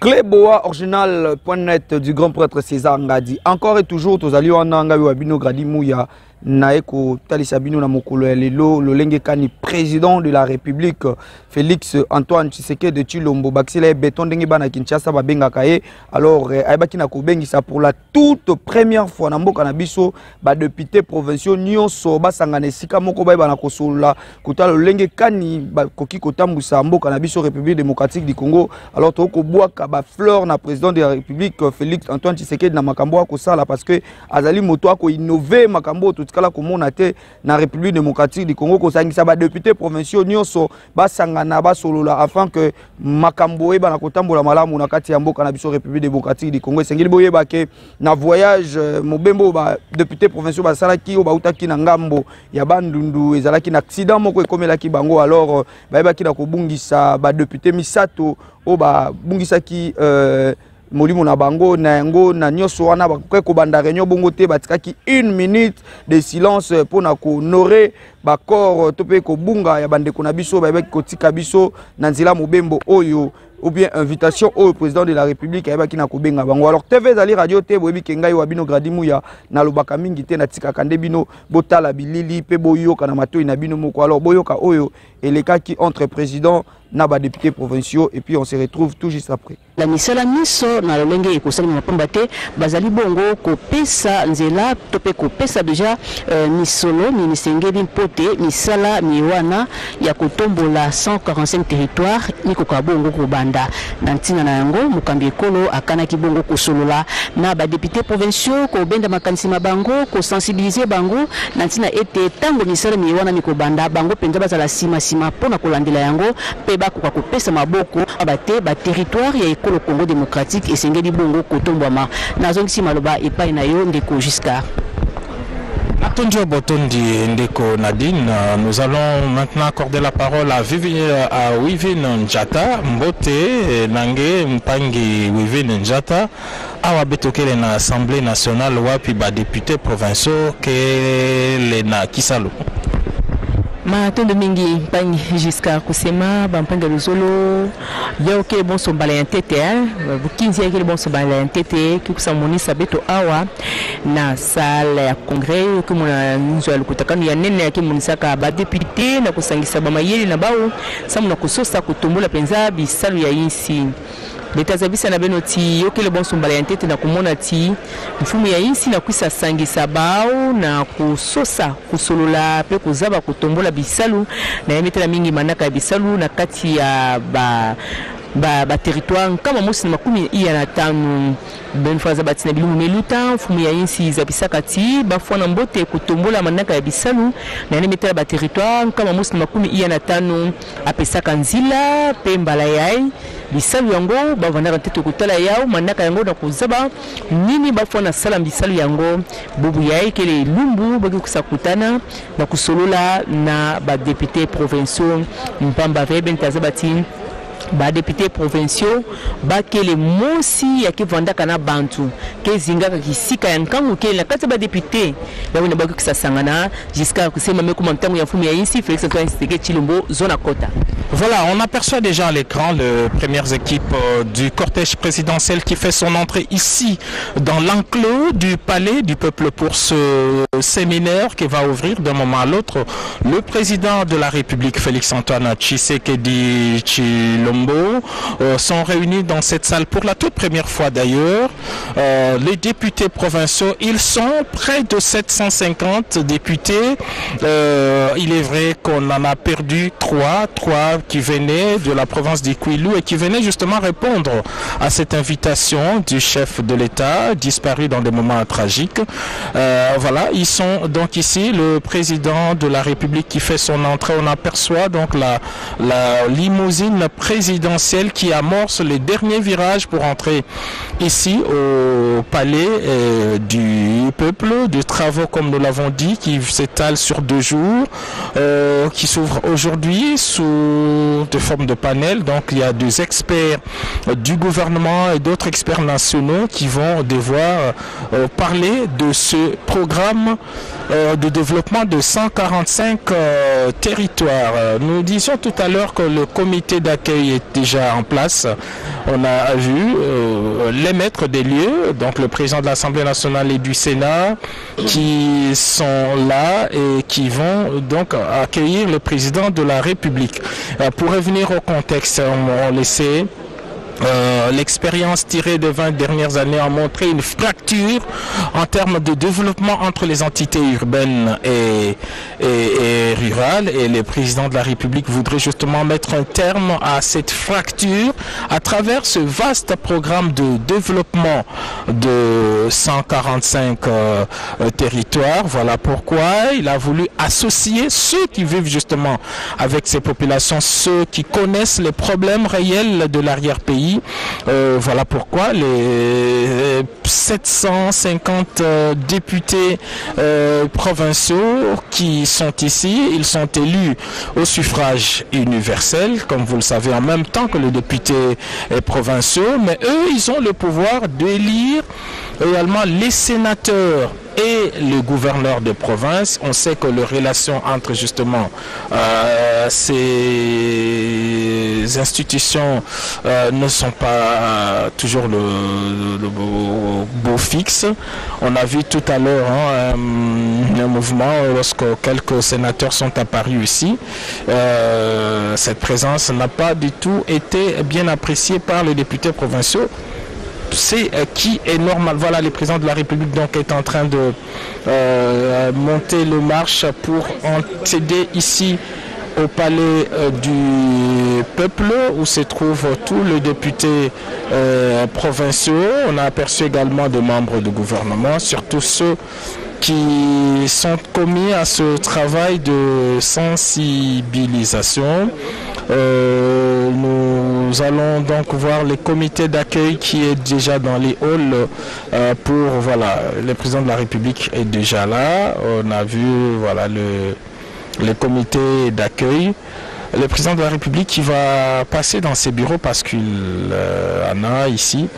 Cléboa original.net du grand prêtre César Ngadi. Encore et toujours, tous allons en Angabi Wabino Gradi Mouya. Naeko Talisabino na mokolo lelo lolenge kani président de la République Félix Antoine Tshisekedi de Tshilombo Baxile béton ndenge bana Kinshasa babenga kaye alors ayebaki na kobengisa pour la toute première fois na mboka na biso ba député provinciaux nyonso basangana esika moko bayeba na kosolola kota lolenge kani koki kotambusa mboka na biso République démocratique du Congo alors toko bwaka ba fleur na président de la République Félix Antoine Tshisekedi na makambo akosala parce que azali moto ako innover makambo kala komona te na République démocratique du Congo ko sangisa ba députés provinciaux nyonso basangana basolola afin que makambo eba na kotambola malamu na kati ya mboka na biso République démocratique du Congo sengeli boyeba ke na voyage mobembo ba députés provinciaux basalaki o bautaki na ngambo ya bandundu ezalaki na accident moko ekomelaki bango alors bayebaki na kobungisa ba députés misato o ba bungisaki molimo na bango na yango na nyoso wana bakoke ko banda réunion bongo te batikaki 1 minute de silence pour na ko honorer ba corps to pe ko bunga ya bande ko na biso ba ko tika biso na nzela mobembo oyo ou bien invitation au président de la République ayebaki na ko benga bango alors TV zali radio te boyebi kengai wa bino Gradi Mouya na lobaka mingi te na tika kande bino botala bilili pe boyoka na matoi na bino moko alors boyoka oyo elekaki entre président na ba députés provinciaux et puis on se retrouve tout juste après. La misala miso na lolenge ekosali mapamba te bazali bongo ko pesa nzela to pe ko pesa déjà misolo ni misengeli mpote misala miwana ya kotombola 145 territoires ni ko ka bongo ko banda na ntina na yango mukambi ekolo akanaki bongo kosolola na ba députés provinciaux ko benda makanisi mabango ko sensibiliser bango na ntina ete tango misala miwana ni ko banda bango penza bazala sima pona kolandela yango pe bakoka kopesa maboko abate ba territoire ya ekolo Congo démocratique et sengeli bongo kotombwama nazongisi maloba epai na yo ndeko Giscard. Atondio Botondi Ndeko Nadine, nous allons maintenant accorder la parole à Wivine Njata, Mbote, Nange, Mpangi, Wivine Njata, awa betokele na Assemblée nationale wapi ba député provinciaux ke lena Kisalo. Matondo mingi Mpangi Giscard kusema bampanga luzolo yo ke bon so bala tete bukinzi ya ke bon so bala tete kusamonisa beto awa na salle ya congrès que mona nzo alukutakano ya nene ya kimunisaka ba député na kusangisa ba mayeli na bawo samu na kusosa kutombola penza bisalu ya insi leta zabisa na benoti yo ke bon so bala tete na kumona ti mfumu ya insi na kuisa sangisa bao na kusosa kusolola pe kuzaba kutombola bisalu na yemetela mingi manaka ya bisalu na kati ya ba territoire kama mosi makumi iya na tanu ben faza batina bilumu meluta fumu ya insi za bisakati ba fona mbote kutombola manaka ya bisalu na yemetela ba territoire kama mosi makumi iya na tanu apesaka nzila pe mbala yai bisalu yango bavanda tetu kutala yao manaka yango na kuzaba nini bafona sala bisalu yango bubu yai kele lumbu baki kusakutana na kusolola na ba députés provinciaux mpamba veben tazabati ba députés provinciaux ba kele mosi ya kivanda kana bantu ke zinga kisika ya nkangu ke la kati ba député ya wina baki kusasangana jusqu'à kusema mekuma mtangu ya fumu ya insi Félix Antoine Tshisekedi Tshilombo zona kota. Voilà, on aperçoit déjà à l'écran les premières équipes du cortège présidentiel qui fait son entrée ici dans l'enclos du palais du peuple pour ce séminaire qui va ouvrir d'un moment à l'autre. Le président de la République Félix Antoine Tshisekedi Tshilombo sont réunis dans cette salle pour la toute première fois d'ailleurs. Les députés provinciaux, ils sont près de 750 députés. Il est vrai qu'on en a perdu trois qui venaient de la province du Kwilu et qui venaient justement répondre à cette invitation du chef de l'État disparu dans des moments tragiques. Voilà, ils sont donc ici, le président de la République qui fait son entrée. On aperçoit donc la limousine présidentielle qui amorce les derniers virages pour entrer ici au palais du peuple, des travaux comme nous l'avons dit qui s'étalent sur 2 jours, qui s'ouvrent aujourd'hui sous sous forme de panel. Donc il y a des experts du gouvernement et d'autres experts nationaux qui vont devoir parler de ce programme de développement de 145 territoires. Nous disions tout à l'heure que le comité d'accueil est déjà en place. On a vu les maîtres des lieux, donc le président de l'Assemblée nationale et du Sénat, qui sont là et qui vont donc accueillir le président de la République. Pour revenir au contexte, on le sait, l'expérience tirée des 20 dernières années a montré une fracture en termes de développement entre les entités urbaines et rurales, et le président de la République voudrait justement mettre un terme à cette fracture à travers ce vaste programme de développement de 145 territoires. Voilà pourquoi il a voulu associer ceux qui vivent justement avec ces populations, ceux qui connaissent les problèmes réels de l'arrière-pays. Voilà pourquoi les 750 députés provinciaux qui sont ici, ils sont élus au suffrage universel, comme vous le savez, en même temps que les députés provinciaux, mais eux, ils ont le pouvoir d'élire également les sénateurs et le gouverneur de province. On sait que les relations entre justement ces institutions ne sont pas toujours le beau fixe. On a vu tout à l'heure un mouvement lorsque quelques sénateurs sont apparus ici. Cette présence n'a pas du tout été bien appréciée par les députés provinciaux. C'est qui est normal. Voilà, le président de la République donc est en train de monter le marche pour accéder ici au palais du peuple où se trouvent tous les députés provinciaux. On a aperçu également des membres du gouvernement, surtout ceux qui sont commis à ce travail de sensibilisation. Nous allons donc voir le comité d'accueil qui est déjà dans les halls voilà, le président de la République est déjà là. On a vu voilà le comité d'accueil. Le président de la République qui va passer dans ses bureaux parce qu'il en a ici,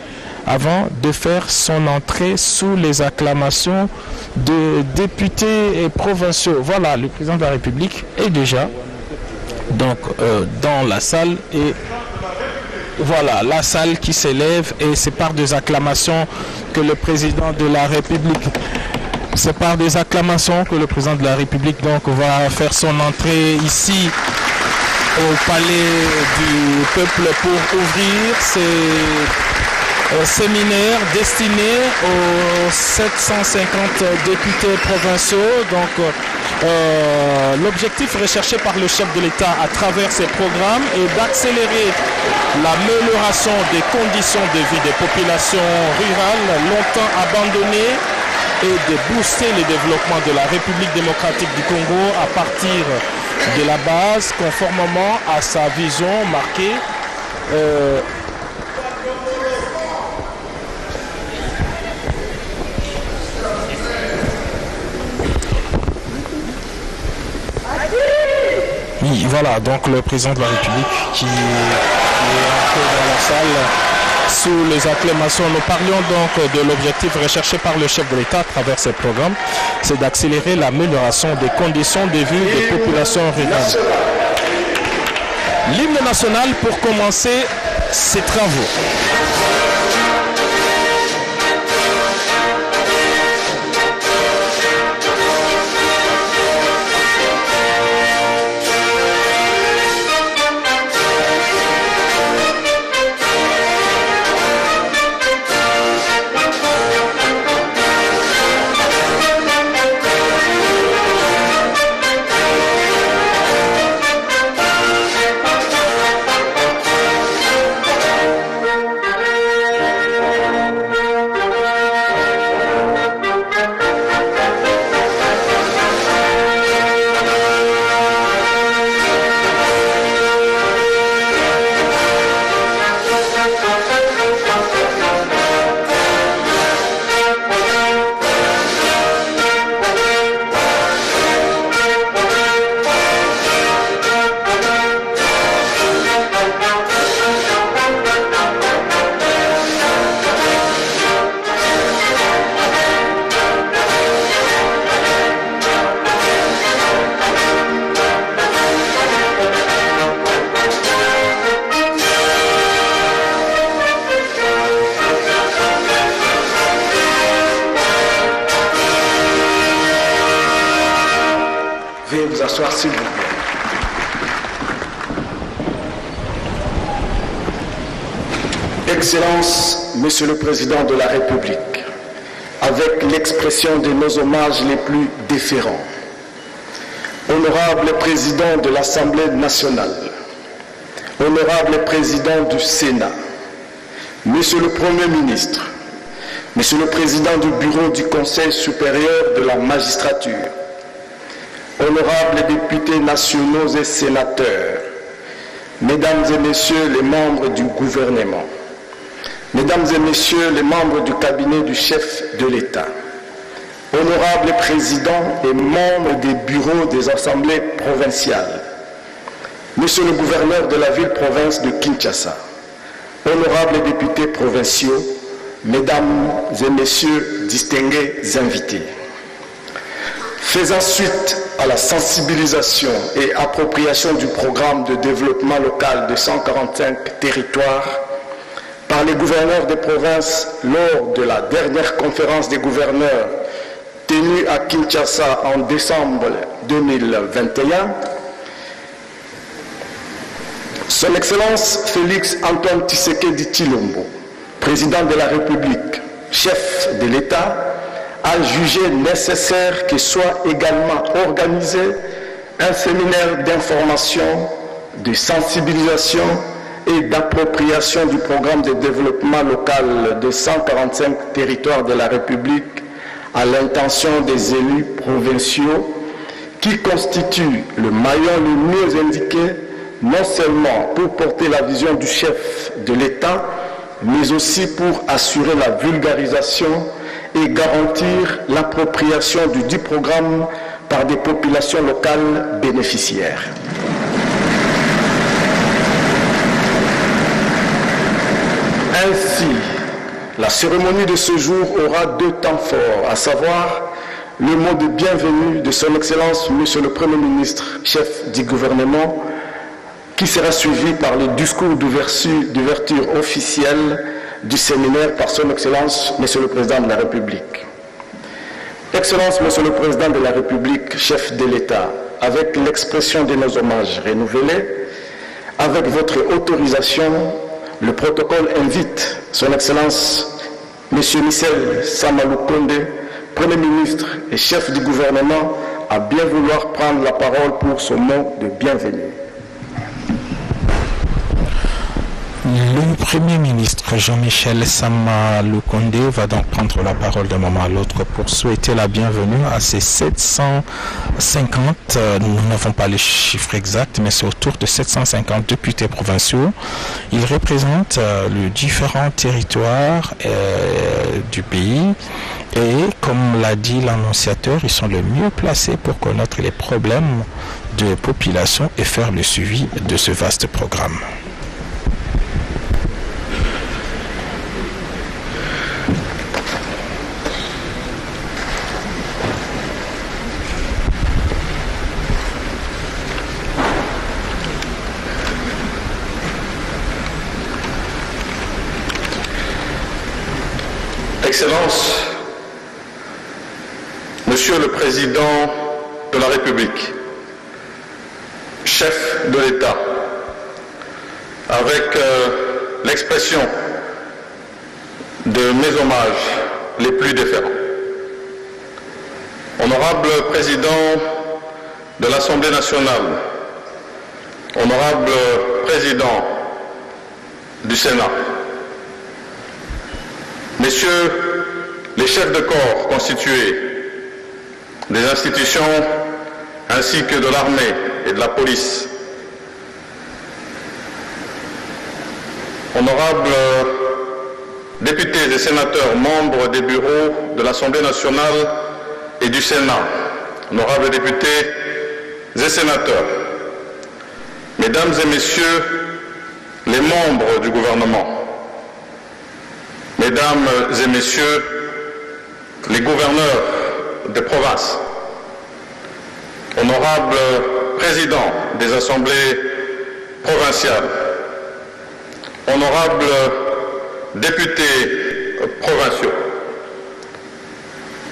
avant de faire son entrée sous les acclamations de députés et provinciaux. Voilà, le président de la République est déjà donc dans la salle, et voilà la salle qui s'élève, et c'est par des acclamations que le président de la République donc va faire son entrée ici au palais du peuple pour ouvrir ces séminaire destiné aux 750 députés provinciaux. Donc l'objectif recherché par le chef de l'État à travers ces programmes est d'accélérer l'amélioration des conditions de vie des populations rurales longtemps abandonnées et de booster le développement de la République démocratique du Congo à partir de la base, conformément à sa vision marquée oui, voilà, donc le président de la République qui est entré dans la salle sous les acclamations. Nous parlions donc de l'objectif recherché par le chef de l'État à travers ces programmes, c'est d'accélérer l'amélioration des conditions de vie des populations rurales. L'hymne national pour commencer ces travaux. s'asseoir s'il vous plaît. Excellence, Monsieur le Président de la République, avec l'expression de nos hommages les plus déférents, Honorable Président de l'Assemblée nationale, Honorable Président du Sénat, Monsieur le Premier ministre, Monsieur le Président du Bureau du Conseil supérieur de la magistrature, Honorables députés nationaux et sénateurs, Mesdames et Messieurs les membres du gouvernement, Mesdames et Messieurs les membres du cabinet du chef de l'État, Honorables présidents et membres des bureaux des assemblées provinciales, Monsieur le gouverneur de la ville-province de Kinshasa, Honorables députés provinciaux, Mesdames et Messieurs distingués invités. Faisant suite à la sensibilisation et appropriation du programme de développement local de 145 territoires par les gouverneurs des provinces lors de la dernière conférence des gouverneurs tenue à Kinshasa en décembre 2021, Son Excellence Félix Antoine Tshisekedi Tshilombo, président de la République, chef de l'État, a jugé nécessaire que soit également organisé un séminaire d'information, de sensibilisation et d'appropriation du programme de développement local de 145 territoires de la République à l'intention des élus provinciaux qui constituent le maillon le mieux indiqué non seulement pour porter la vision du chef de l'État, mais aussi pour assurer la vulgarisation et garantir l'appropriation du dit programme par des populations locales bénéficiaires. Ainsi, la cérémonie de ce jour aura deux temps forts, à savoir le mot de bienvenue de Son Excellence Monsieur le Premier ministre, chef du gouvernement, qui sera suivi par le discours d'ouverture officielle du séminaire par Son Excellence Monsieur le Président de la République. Excellence Monsieur le Président de la République, chef de l'État, avec l'expression de nos hommages renouvelés, avec votre autorisation, le protocole invite Son Excellence Monsieur Michel Samaloukonde, Premier ministre et chef du gouvernement, à bien vouloir prendre la parole pour ce mot de bienvenue. Le Premier ministre Jean-Michel Samaloukonde va donc prendre la parole d'un moment à l'autre pour souhaiter la bienvenue à ces 750, nous n'avons pas les chiffres exacts, mais c'est autour de 750 députés provinciaux. Ils représentent les différents territoires du pays et, comme l'a dit l'annonciateur, ils sont les mieux placés pour connaître les problèmes de population et faire le suivi de ce vaste programme. Excellence, Monsieur le Président de la République, chef de l'État, avec l'expression de mes hommages les plus déférents. Honorable Président de l'Assemblée nationale, Honorable Président du Sénat, Messieurs les chefs de corps constitués des institutions ainsi que de l'armée et de la police, honorables députés et sénateurs membres des bureaux de l'Assemblée nationale et du Sénat, honorables députés et sénateurs, Mesdames et Messieurs les membres du gouvernement, Mesdames et Messieurs les gouverneurs des provinces, honorables présidents des assemblées provinciales, honorables députés provinciaux,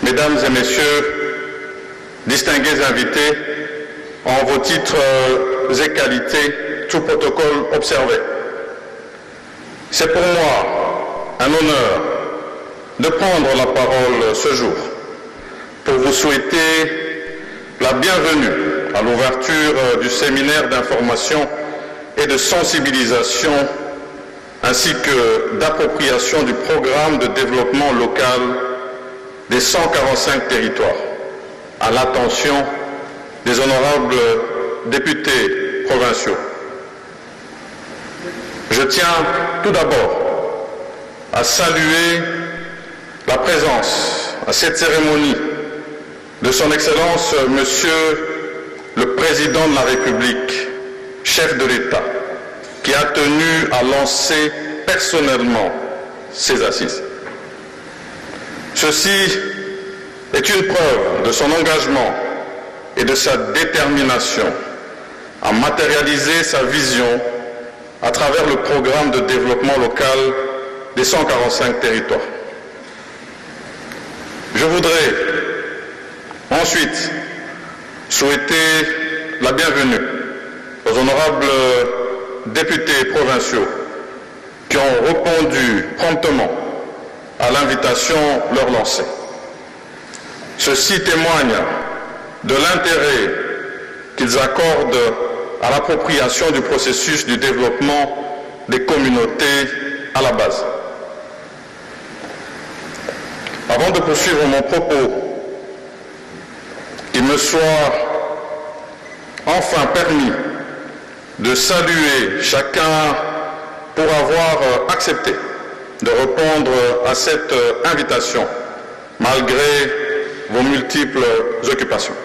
Mesdames et Messieurs distingués invités, en vos titres et qualités, tout protocole observé. C'est pour moi un honneur de prendre la parole ce jour pour vous souhaiter la bienvenue à l'ouverture du séminaire d'information et de sensibilisation ainsi que d'appropriation du programme de développement local des 145 territoires à l'attention des honorables députés provinciaux. Je tiens tout d'abord à saluer la présence à cette cérémonie de son Excellence Monsieur le Président de la République, chef de l'État, qui a tenu à lancer personnellement ces assises. Ceci est une preuve de son engagement et de sa détermination à matérialiser sa vision à travers le programme de développement local des 145 territoires. Je voudrais ensuite souhaiter la bienvenue aux honorables députés provinciaux qui ont répondu promptement à l'invitation leur lancée. Ceci témoigne de l'intérêt qu'ils accordent à l'appropriation du processus du développement des communautés à la base. Avant de poursuivre mon propos, il me soit enfin permis de saluer chacun pour avoir accepté de répondre à cette invitation, malgré vos multiples occupations.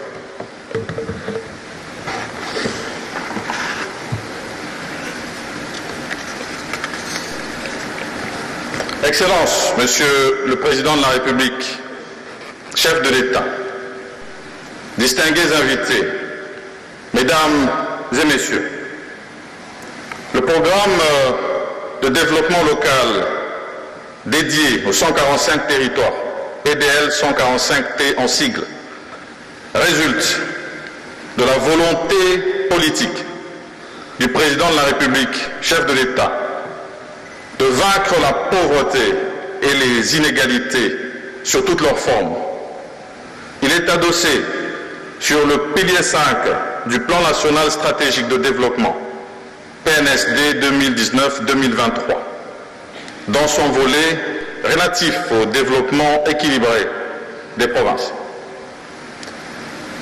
Excellences, Monsieur le Président de la République, chef de l'État, distingués invités, Mesdames et Messieurs, le programme de développement local dédié aux 145 territoires, PDL 145T en sigle, résulte de la volonté politique du Président de la République, chef de l'État, de vaincre la pauvreté et les inégalités sur toutes leurs formes. Il est adossé sur le pilier 5 du Plan national stratégique de développement, PNSD 2019-2023, dans son volet relatif au développement équilibré des provinces.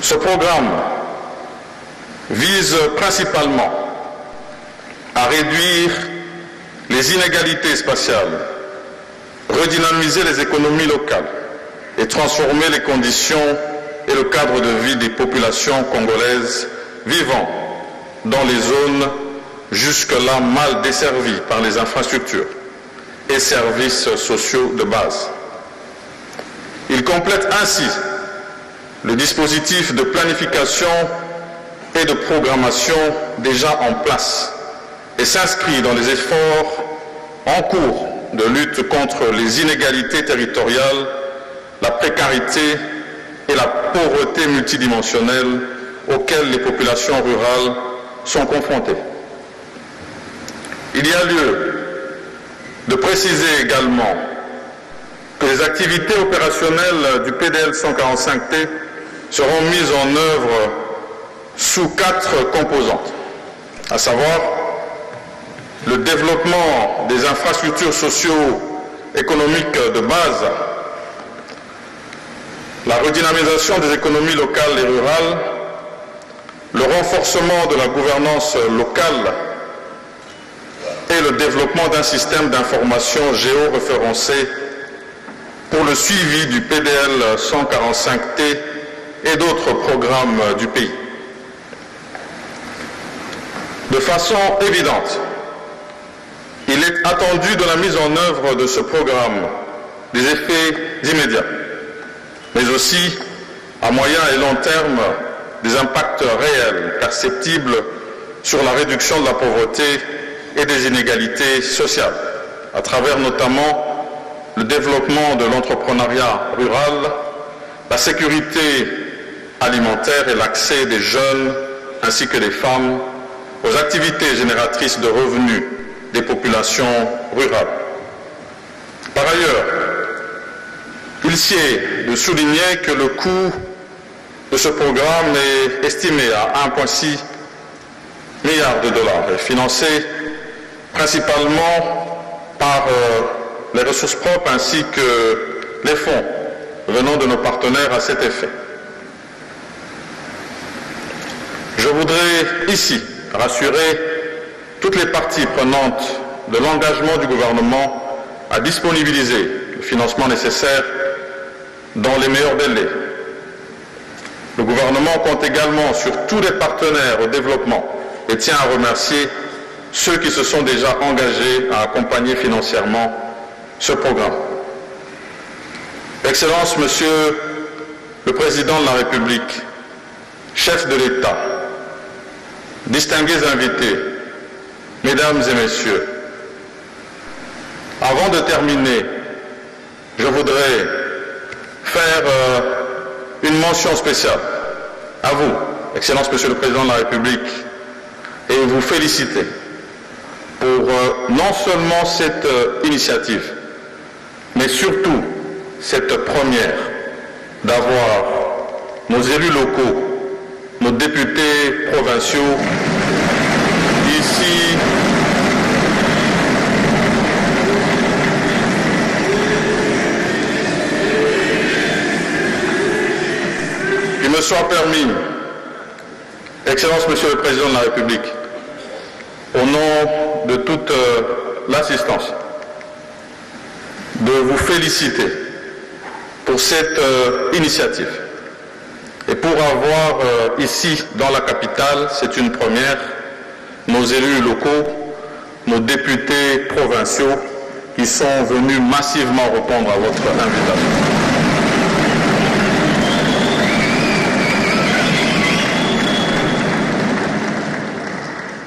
Ce programme vise principalement à réduire les inégalités spatiales, redynamiser les économies locales et transformer les conditions et le cadre de vie des populations congolaises vivant dans les zones jusque-là mal desservies par les infrastructures et services sociaux de base. Il complète ainsi le dispositif de planification et de programmation déjà en place et s'inscrit dans les efforts en cours de lutte contre les inégalités territoriales, la précarité et la pauvreté multidimensionnelle auxquelles les populations rurales sont confrontées. Il y a lieu de préciser également que les activités opérationnelles du PDL 145T seront mises en œuvre sous 4 composantes, à savoir le développement des infrastructures socio-économiques de base, la redynamisation des économies locales et rurales, le renforcement de la gouvernance locale et le développement d'un système d'information géoréférencé pour le suivi du PDL 145T et d'autres programmes du pays. De façon évidente, il est attendu de la mise en œuvre de ce programme des effets immédiats, mais aussi à moyen et long terme des impacts réels, perceptibles sur la réduction de la pauvreté et des inégalités sociales, à travers notamment le développement de l'entrepreneuriat rural, la sécurité alimentaire et l'accès des jeunes ainsi que des femmes aux activités génératrices de revenus des populations rurales. Par ailleurs, il sied de souligner que le coût de ce programme est estimé à 1,6 milliard de dollars et financé principalement par les ressources propres ainsi que les fonds venant de nos partenaires à cet effet. Je voudrais ici rassurer toutes les parties prenantes de l'engagement du gouvernement à disponibiliser le financement nécessaire dans les meilleurs délais. Le gouvernement compte également sur tous les partenaires au développement et tient à remercier ceux qui se sont déjà engagés à accompagner financièrement ce programme. Excellences, Monsieur le Président de la République, chef de l'État, distingués invités, Mesdames et Messieurs, avant de terminer, je voudrais faire une mention spéciale à vous, Excellence Monsieur le Président de la République, et vous féliciter pour non seulement cette initiative, mais surtout cette première d'avoir nos élus locaux, nos députés provinciaux ici qu'il me soit permis, Excellence Monsieur le Président de la République, au nom de toute l'assistance, de vous féliciter pour cette initiative et pour avoir ici dans la capitale, c'est une première, nos élus locaux, nos députés provinciaux qui sont venus massivement répondre à votre invitation.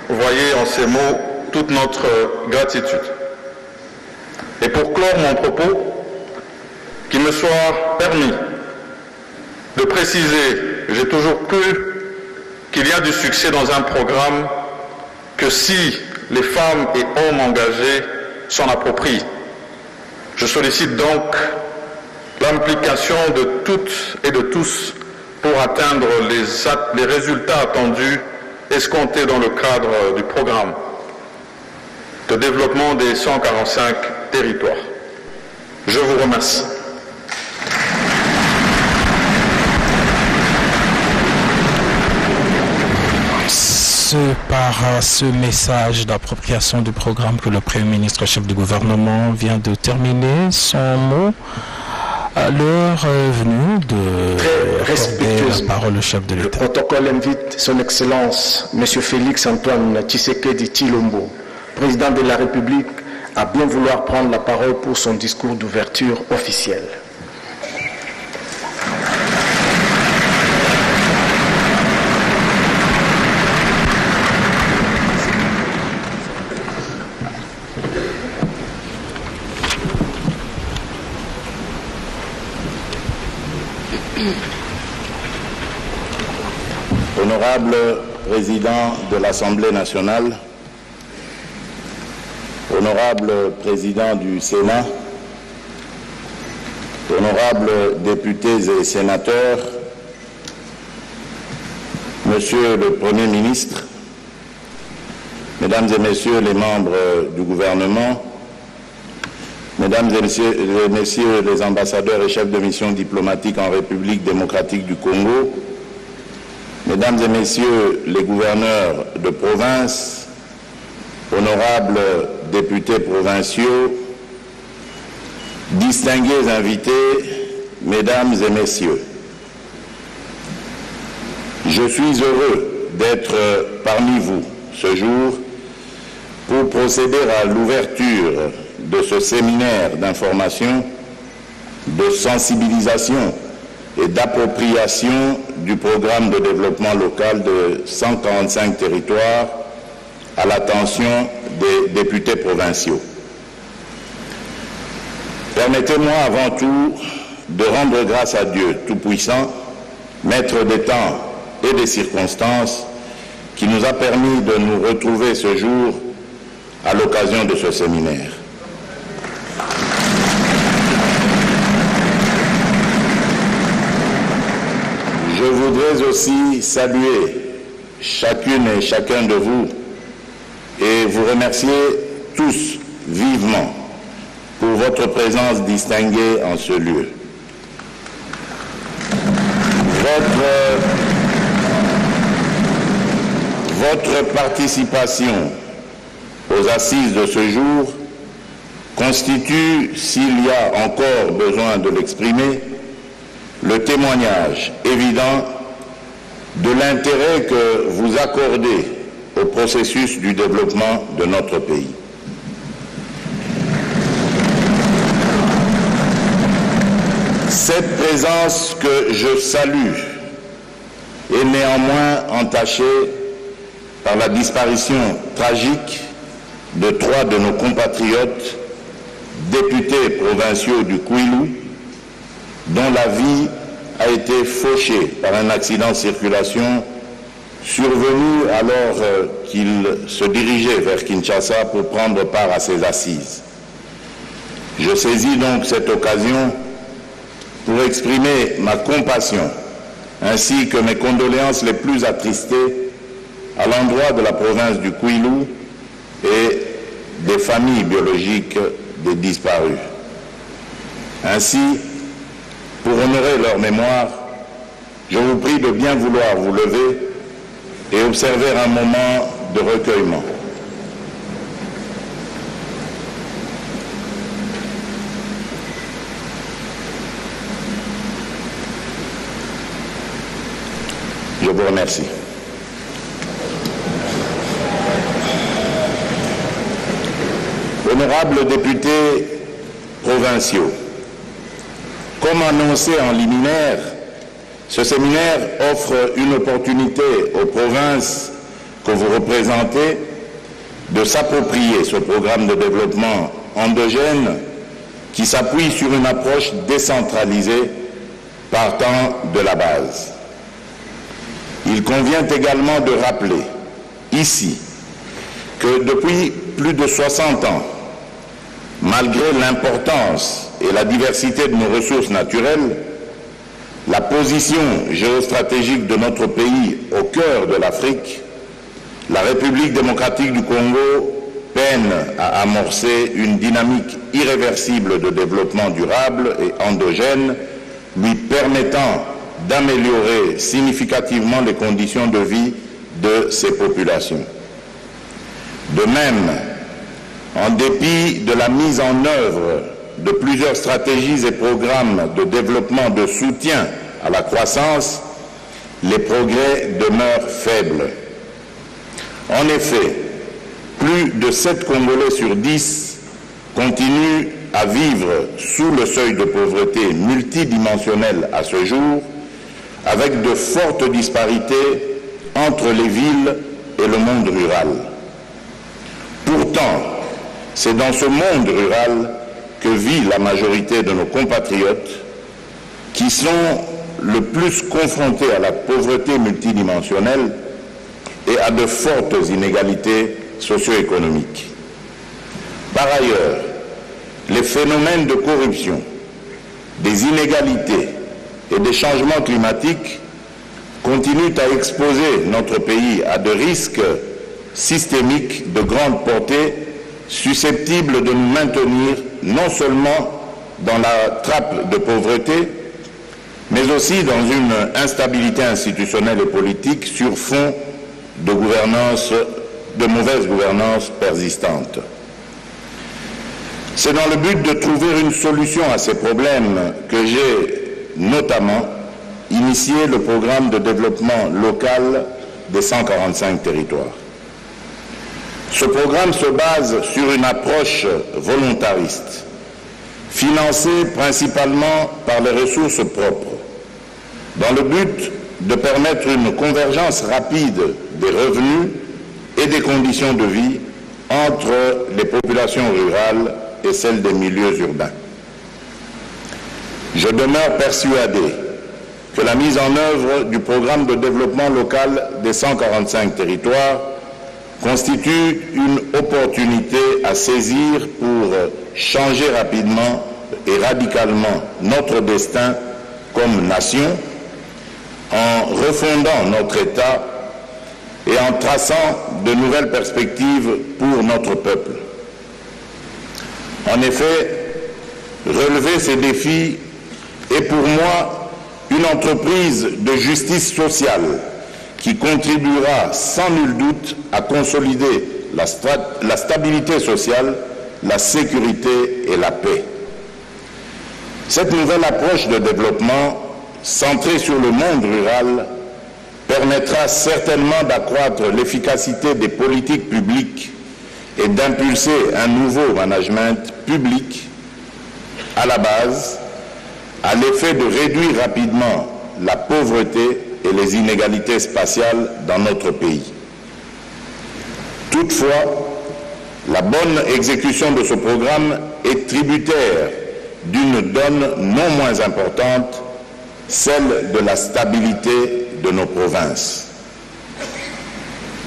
Vous voyez en ces mots toute notre gratitude. Et pour clore mon propos, qu'il me soit permis de préciser, j'ai toujours cru qu'il y a du succès dans un programme que si les femmes et hommes engagés s'en approprient. Je sollicite donc l'implication de toutes et de tous pour atteindre les résultats attendus escomptés dans le cadre du programme de développement des 145 territoires. Je vous remercie. C'est par ce message d'appropriation du programme que le Premier ministre, chef du gouvernement, vient de terminer son mot. À l'heure venue de la parole au chef de l'État. Le protocole invite son Excellence, M. Félix Antoine Tshisekedi Tshilombo, président de la République, à bien vouloir prendre la parole pour son discours d'ouverture officiel. Honorable Président de l'Assemblée nationale, Honorable Président du Sénat, Honorables députés et sénateurs, Monsieur le Premier ministre, Mesdames et Messieurs les membres du gouvernement, Mesdames et Messieurs les ambassadeurs et chefs de mission diplomatique en République démocratique du Congo, Mesdames et Messieurs les gouverneurs de province, honorables députés provinciaux, distingués invités, Mesdames et Messieurs, je suis heureux d'être parmi vous ce jour pour procéder à l'ouverture de ce séminaire d'information, de sensibilisation et d'appropriation du programme de développement local de 145 territoires à l'attention des députés provinciaux. Permettez-moi avant tout de rendre grâce à Dieu Tout-Puissant, Maître des temps et des circonstances, qui nous a permis de nous retrouver ce jour à l'occasion de ce séminaire. Je voudrais aussi saluer chacune et chacun de vous et vous remercier tous vivement pour votre présence distinguée en ce lieu. Votre participation aux assises de ce jour constitue, s'il y a encore besoin de l'exprimer, le témoignage évident de l'intérêt que vous accordez au processus du développement de notre pays. Cette présence que je salue est néanmoins entachée par la disparition tragique de 3 de nos compatriotes députés provinciaux du Kouilou, dont la vie a été fauchée par un accident de circulation survenu alors qu'ils se dirigeaient vers Kinshasa pour prendre part à ces assises. Je saisis donc cette occasion pour exprimer ma compassion ainsi que mes condoléances les plus attristées à l'endroit de la province du Kouilou et des familles biologiques des disparus. Ainsi, pour honorer leur mémoire, je vous prie de bien vouloir vous lever et observer un moment de recueillement. Je vous remercie. Honorables députés provinciaux, comme annoncé en liminaire, ce séminaire offre une opportunité aux provinces que vous représentez de s'approprier ce programme de développement endogène qui s'appuie sur une approche décentralisée partant de la base. Il convient également de rappeler ici que depuis plus de 60 ans, malgré l'importance et la diversité de nos ressources naturelles, la position géostratégique de notre pays au cœur de l'Afrique, la République démocratique du Congo peine à amorcer une dynamique irréversible de développement durable et endogène, lui permettant d'améliorer significativement les conditions de vie de ses populations. De même, en dépit de la mise en œuvre de plusieurs stratégies et programmes de développement de soutien à la croissance, les progrès demeurent faibles. En effet, plus de 7 Congolais sur 10 continuent à vivre sous le seuil de pauvreté multidimensionnel à ce jour, avec de fortes disparités entre les villes et le monde rural. Pourtant, c'est dans ce monde rural que vit la majorité de nos compatriotes qui sont le plus confrontés à la pauvreté multidimensionnelle et à de fortes inégalités socio-économiques. Par ailleurs, les phénomènes de corruption, des inégalités et des changements climatiques continuent à exposer notre pays à de risques systémiques de grande portée susceptibles de nous maintenir non seulement dans la trappe de pauvreté, mais aussi dans une instabilité institutionnelle et politique sur fond de mauvaise gouvernance persistante. C'est dans le but de trouver une solution à ces problèmes que j'ai notamment initié le programme de développement local des 145 territoires. Ce programme se base sur une approche volontariste, financée principalement par les ressources propres, dans le but de permettre une convergence rapide des revenus et des conditions de vie entre les populations rurales et celles des milieux urbains. Je demeure persuadé que la mise en œuvre du programme de développement local des 145 territoires constitue une opportunité à saisir pour changer rapidement et radicalement notre destin comme nation, en refondant notre État et en traçant de nouvelles perspectives pour notre peuple. En effet, relever ces défis est pour moi une entreprise de justice sociale qui contribuera sans nul doute à consolider la stabilité sociale, la sécurité et la paix. Cette nouvelle approche de développement, centrée sur le monde rural, permettra certainement d'accroître l'efficacité des politiques publiques et d'impulser un nouveau management public à la base, à l'effet de réduire rapidement la pauvreté et les inégalités spatiales dans notre pays. Toutefois, la bonne exécution de ce programme est tributaire d'une donne non moins importante, celle de la stabilité de nos provinces.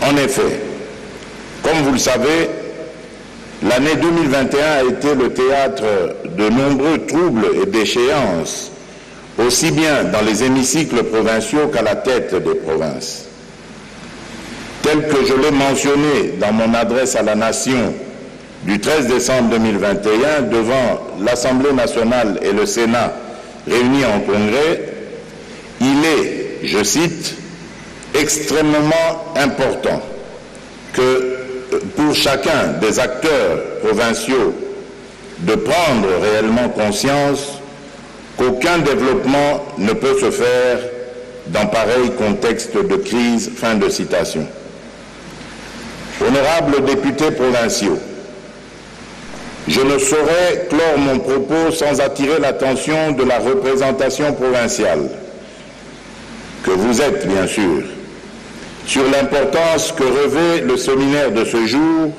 En effet, comme vous le savez, l'année 2021 a été le théâtre de nombreux troubles et déchéances, aussi bien dans les hémicycles provinciaux qu'à la tête des provinces. Tel que je l'ai mentionné dans mon adresse à la Nation du 13 décembre 2021 devant l'Assemblée nationale et le Sénat réunis en congrès, il est, je cite, extrêmement important que pour chacun des acteurs provinciaux de prendre réellement conscience qu'aucun développement ne peut se faire dans pareil contexte de crise. Fin de citation. Honorables députés provinciaux, je ne saurais clore mon propos sans attirer l'attention de la représentation provinciale, que vous êtes bien sûr, sur l'importance que revêt le séminaire de ce jour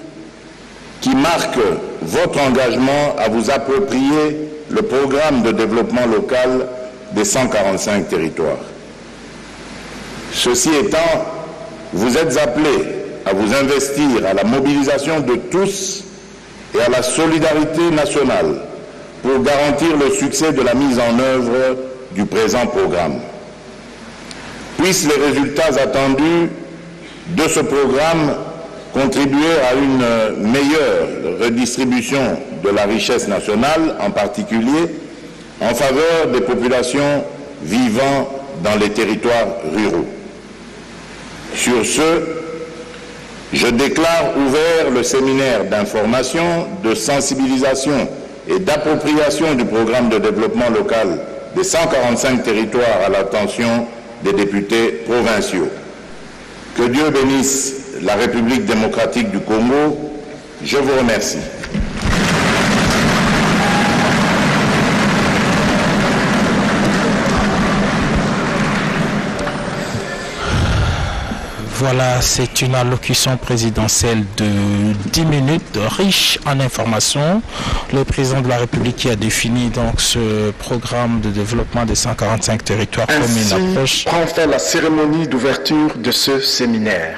qui marque votre engagement à vous approprier le programme de développement local des 145 territoires. Ceci étant, vous êtes appelés à vous investir à la mobilisation de tous et à la solidarité nationale pour garantir le succès de la mise en œuvre du présent programme. Puissent les résultats attendus de ce programme contribuer à une meilleure redistribution de la richesse nationale, en particulier en faveur des populations vivant dans les territoires ruraux. Sur ce, je déclare ouvert le séminaire d'information, de sensibilisation et d'appropriation du programme de développement local des 145 territoires à l'attention des députés provinciaux. Que Dieu bénisse la République démocratique du Congo. Je vous remercie. Voilà, c'est une allocution présidentielle de 10 minutes, riche en informations. Le président de la République qui a défini donc ce programme de développement des 145 territoires comme une approche. Prend fin la cérémonie d'ouverture de ce séminaire.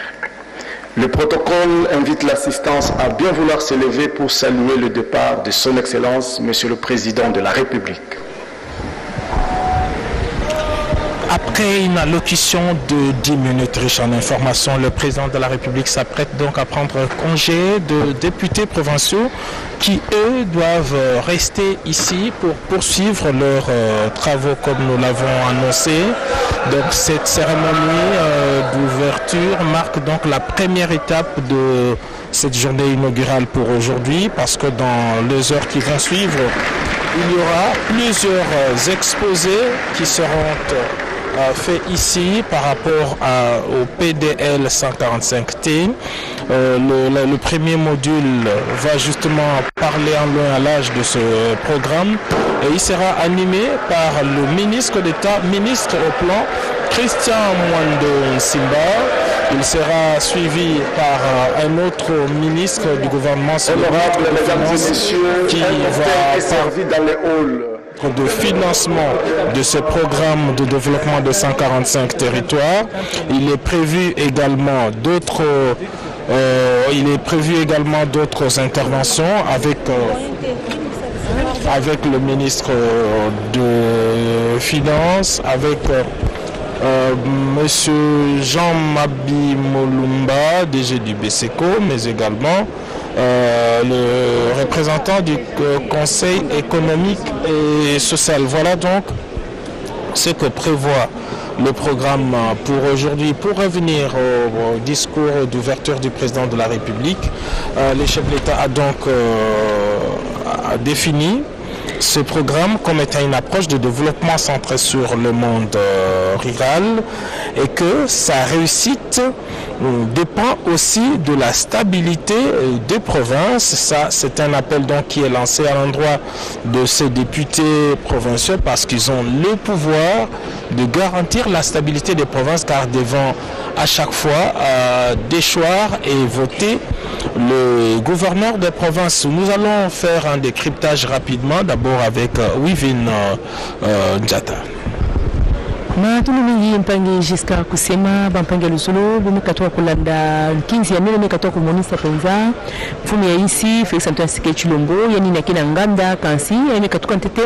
Le protocole invite l'assistance à bien vouloir s'élever pour saluer le départ de son Excellence, Monsieur le Président de la République. Après une allocution de 10 minutes riche en informations, le président de la République s'apprête donc à prendre congé de députés provinciaux qui, eux, doivent rester ici pour poursuivre leurs travaux comme nous l'avons annoncé. Donc cette cérémonie d'ouverture marque donc la première étape de cette journée inaugurale pour aujourd'hui, parce que dans les heures qui vont suivre, il y aura plusieurs exposés qui seront fait ici par rapport au PDL 145T. Le premier module va justement parler en long et en large de ce programme et il sera animé par le ministre d'État, ministre au plan, Christian Mwando Simba. Il sera suivi par un autre ministre du gouvernement, Honorable mesdames et messieurs, qui va servi dans les halls. de financement de ce programme de développement de 145 territoires. Il est prévu également d'autres interventions avec le ministre de Finances, avec Monsieur Jean-Mabi Molumba, DG du BCECO, mais également le représentant du Conseil économique et social. Voilà donc ce que prévoit le programme pour aujourd'hui. Pour revenir au discours d'ouverture du président de la République, le chef de l'État a donc défini ce programme comme étant une approche de développement centrée sur le monde rural et que sa réussite dépend aussi de la stabilité des provinces. Ça, c'est un appel donc qui est lancé à l'endroit de ces députés provinciaux parce qu'ils ont le pouvoir de garantir la stabilité des provinces car devant à chaque fois déchoir et voter le gouverneur des provinces. Nous allons faire un décryptage rapidement, d'abord avec Wivin Njata. Matulu mingi mpangi Giscard kusema bampangi lusolo bimekatoa kulanda 15 ya mele mekatoa kumonisa penza mfumi ya isi Felix Antoine Tshisekedi Tshilombo yani nakina nganda kansi ya mekatoka ntete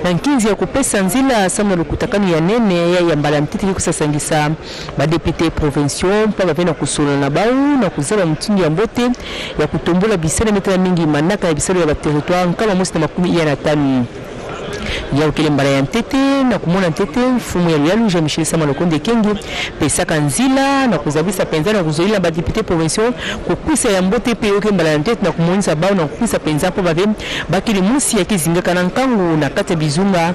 na 15 ya kupesa nzila Samuel Kutakano ya nene ya mbala mtiti kusasangisa ba député provinciaux mpaka vena kusola na bau na kuzaba mtingi ya mbote ya kutombola bisele metana mingi manaka ya bisele ya ba territoire kama mosi na makumi ya na tani ya ukele mbala ya ntete na kumona ntete mfumu ya Luyalu Jean-Michel Sama-Lukonde Kengi pesaka nzila na kuzabisa penza na kuzoila ba député provinciaux kukwisa ya mbote pe yoke mbala ya ntete na kumonisa bao na kukwisa penza po bave bakili musi ya kizinga kana nkangu na kata bizunga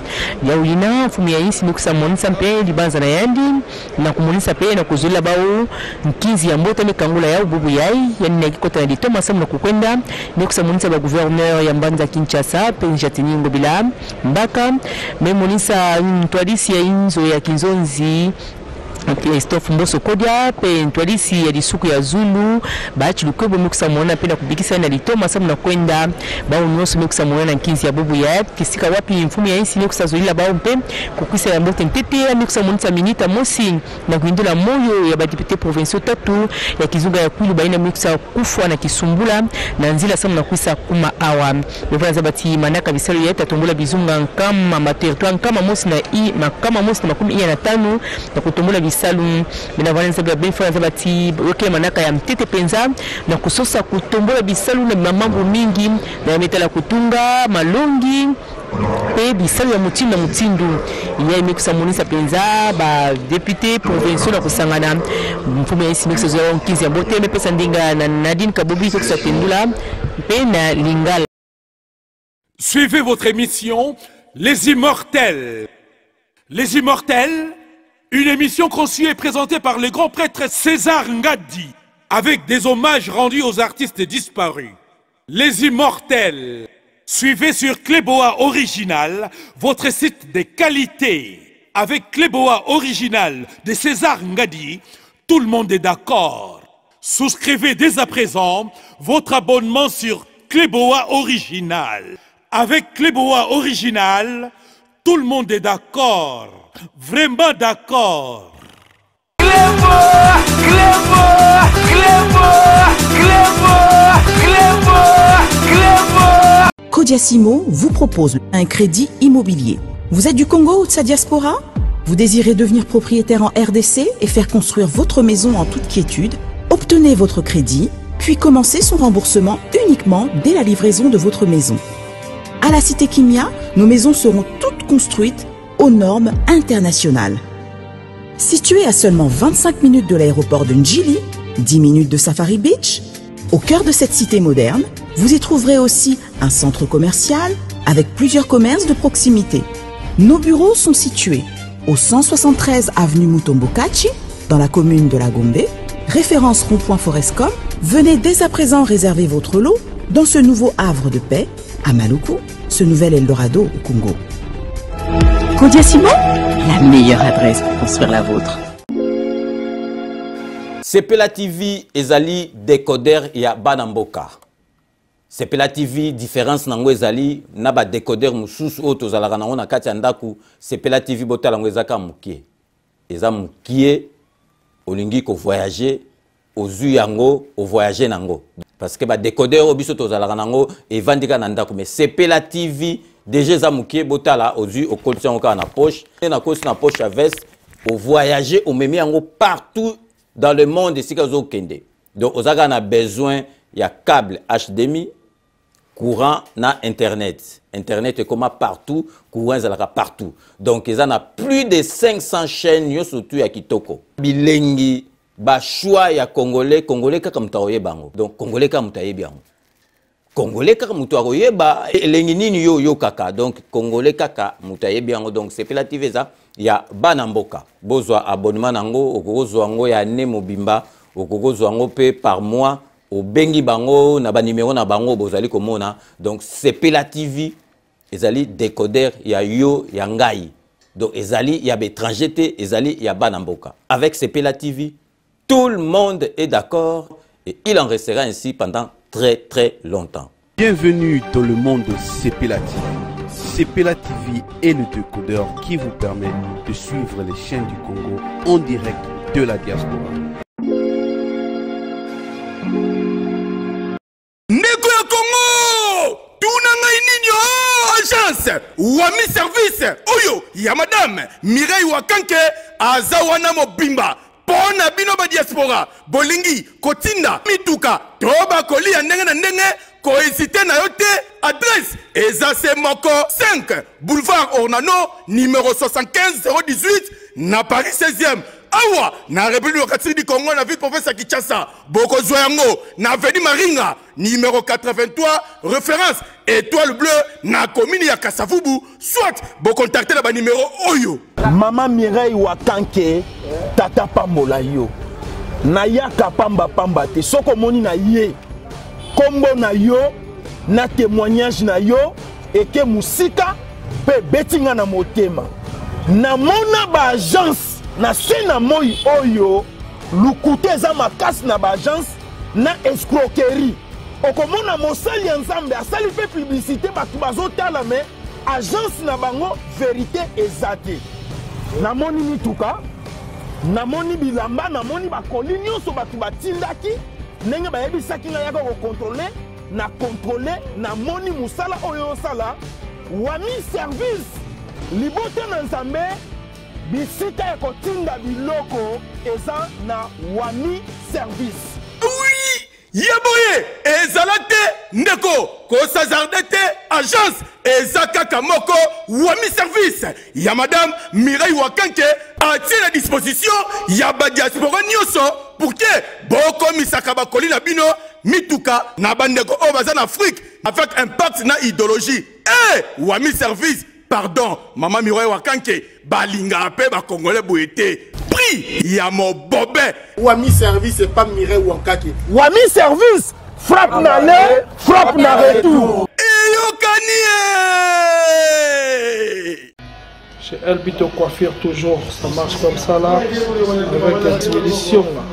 ya ulina mfumu ya isi mikusa monisa mpe libanza na yandi na kumonisa pe na kuzoila bao nkizi ya mbote mekangula ya ububu yai yani na kikota na ditoma samu na kukwenda mikusa monisa ba gouverneur ya Mbanza Kinshasa pe Njatini Ngobila Mbaka memonisa ntwadisi ya inzo ya Kinzonzi Christophe Mboso Kodia pe ntwadisi ya lisuku ya Zulu bachi lukwebo mikusa muona penda kubikisa na litoma samu na kwenda bao nuosu mikusa muona na 15 ya bubu ya kisika wapi mfumu ya insi mikusa zoila bao mpe kukwisa ya mbote ntete ya mikusa monisa minita mosi na kuindula moyo ya badipite provinciaux tatu ya kizunga ya kwilu baina mikusa kufwa na kisumbula na nzila samu na kwisa kuma awa mefana zabati manaka bisalo ya tatombola bizunga nkama materitwa nkama mosi na makama mosi na makumi iya na tanu na kutombola bisalu mina vanenza befana zabati yoke manaka ya mtete penza na kusosa kutombola bisalu na mambo mingi na metala kutunga malongi pe bisalu ya mutindo na mutindu ya imekusa monisa penza ba député provinciaux na kusangana mfumu ya isi mekusa zo 15 ya mbote mepesa ndinga na Nadine Kabobi kusa tendula pe na Lingala. Suivez votre émission Les Immortels. Les Immortels, une émission conçue et présentée par le grand prêtre César Ngadi, avec des hommages rendus aux artistes disparus. Les Immortels, suivez sur Cléboa Original, votre site de qualité. Avec Cléboa Original de César Ngadi, tout le monde est d'accord. Souscrivez dès à présent votre abonnement sur Cléboa Original. Avec Cléboa Original, tout le monde est d'accord. Vraiment d'accord. Cléboa, Cléboa, Cléboa, Cléboa, Cléboa, Cléboa. Codiasimo vous propose un crédit immobilier. Vous êtes du Congo ou de sa diaspora? Vous désirez devenir propriétaire en RDC et faire construire votre maison en toute quiétude? Obtenez votre crédit, puis commencez son remboursement uniquement dès la livraison de votre maison. À la Cité Kimia, nos maisons seront toutes construites aux normes internationales. Située à seulement 25 minutes de l'aéroport de Njili, 10 minutes de Safari Beach, au cœur de cette cité moderne, vous y trouverez aussi un centre commercial avec plusieurs commerces de proximité. Nos bureaux sont situés au 173 avenue Mutombokachi, dans la commune de la Gombe, référence rond-point Forescom. Venez dès à présent réserver votre lot dans ce nouveau havre de paix à Maluku, ce nouvel Eldorado au Congo. Codiasimo, la meilleure adresse pour construire la vôtre. Sepela TV ezali décodeur ya Banamboka. Sepela TV différence nango ezali na ba décodeur mususu o tozalaka nango na kati ya ndaku Sepela TV botala ngo ezaka mukie eza mukie olingi ko voyager ozui yango o voyager nango parce que ba décodeur o biso tozalaka nango evandika na ndaku mais Sepela TV déjà eza mukie botala ozui o collection ka na poche na kosi na poche à veste o voyager o memi yango partout dans le monde ici ka zo kende donc ozaka na besoin ya câble HDMI courant na internet est comme partout courant ezalaka partout donc ils en a plus de 500 chaînes yo surtout ya kitoko bilengi ba choix ya congolais kaka mutaoye bango donc congolais kaka mutaye bango congolais kaka mutaoye ba elengi nini yo kaka donc congolais kaka mutaye bango donc Sepela TV za ya bana mboka bozwa abonnement nango okozwa ngo ya ne mobimba okozwa ngo pe par mois au bengi bango na ba numéro na bango bozali komona donc Sepela TV ezali décodeur ya yo ya ngai donc ezali ya étranger te ezali ya bana mboka avec Sepela TV tout le monde est d'accord et il en restera ainsi pendant très longtemps. Bienvenue dans le monde de Sepela TV. Sepela TV est le décodeur qui vous permet de suivre les chaînes du Congo en direct de la diaspora. Ndeko ya Congo tunanga ininyo agence Wami service oyo ya madame Mireille Wakanke azawana mobimba pona bino ba diaspora bolingi kotinda mituka toba kolia ndenge na ndenge kohésiter na yote adresse ezase moko 5 boulevard Ornano numéro 75 018 na Paris 16e awa na République du Congo na ville province ya Kinshasa boko zoyango na avenue Maringa numéro 83 référence étoile bleue na commune ya Kasavubu soit bo contacter la numéro oyo Maman Mireille Wakanke tata pambola yo na yaka pamba te soko moni na ye kombo na yo na témoignage na yo eke musika pe betinga na motema na mona ba agence na sena moi oyo lukute za makasi na ba agence na escroquerie okomona mosali ya nzambe asali pe publicité batu bazotala me agence na bango vérité ezate na moni mituka na moni bilamba na moni bakoli nyonso batu batindaki ndenge bayebisaki nga yaka kokontrole na kontrole na moni musala oyo osala Wami service libote na nzambe bisika ya kotinda biloko eza na Wami service. Oui, yaboye ezalate ndeko kosazarde te agence ezakaka moko Wami service ya madame Mireille Wakanke atie la disposition ya ba diaspora nyonso pour que boko misaka bakoli na bino mituka na bandeko o baza na Afrique avec impact na idéologie Wami service pardon maman Mireille Wakanke balinga pe ba congolais boyete prix ya mobobé Wami service et pas Mireille Wakanke Wami service frappe na le frappe na retour Chez Elbito Coiffure, toujours, ça marche comme ça là, avec expédition là.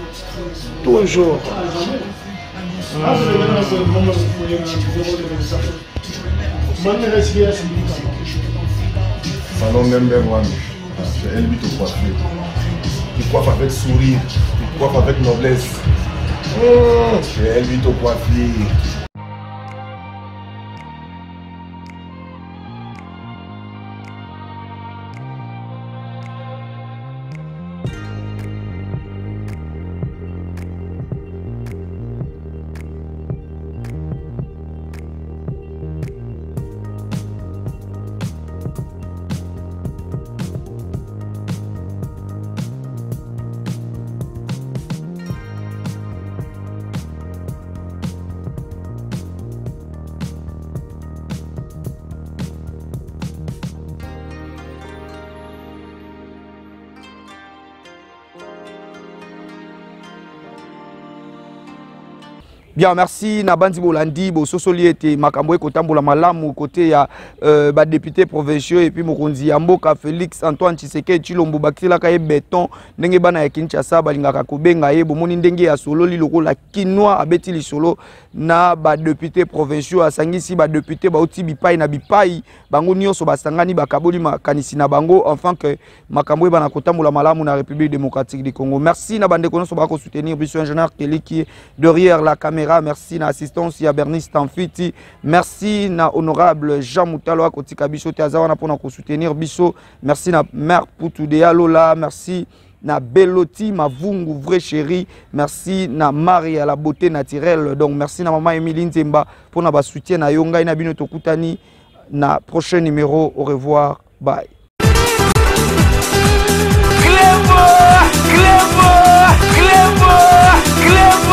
Toujours. Salon number one, chez Elbito Coiffure. Tu coiffes avec sourire, tu coiffes avec noblesse. Chez Elbito Coiffure. Bien, merci Nabandi Bolandi, Bososoli était Makamboé Kotambola Malamu, côté ya député provinciaux et puis Mokonzi Yamboka, Félix Antoine Tshisekedi, Chilombo Bakila Kaye Béton, Nengebana ya Kinshasa, Balingaka Kobenga, Bomoni Ndenge ya Solo, Liloko, la Kinoa, Abeti Lisolo, na député provinciaux, à Sangisi, député Bauti Bipai, na Bipai, Bango Nyonso, Basangani, Bakaboli, Makanisi na Bango, enfin que Makamboé Bana Kotambola Malamu, na République démocratique du Congo. Merci Nabande Konoso Bako soutenir, Bisso ingénieur Kelly qui est derrière la caméra. Merci na assistance ya Bernice Tanfiti, merci na honorable Jean Moutalo a kotika biso te azawana pona ko soutenir biso, merci na mère Poutoudea Lola, merci na Beloti Mavungu vrai chéri, merci na Marie à la beauté naturelle, donc merci na maman Emilie Nzemba pour na ba soutien na yonga ina bino tokutani na prochain numéro. Au revoir, bye. Clébo, Clébo, Clébo, Clébo.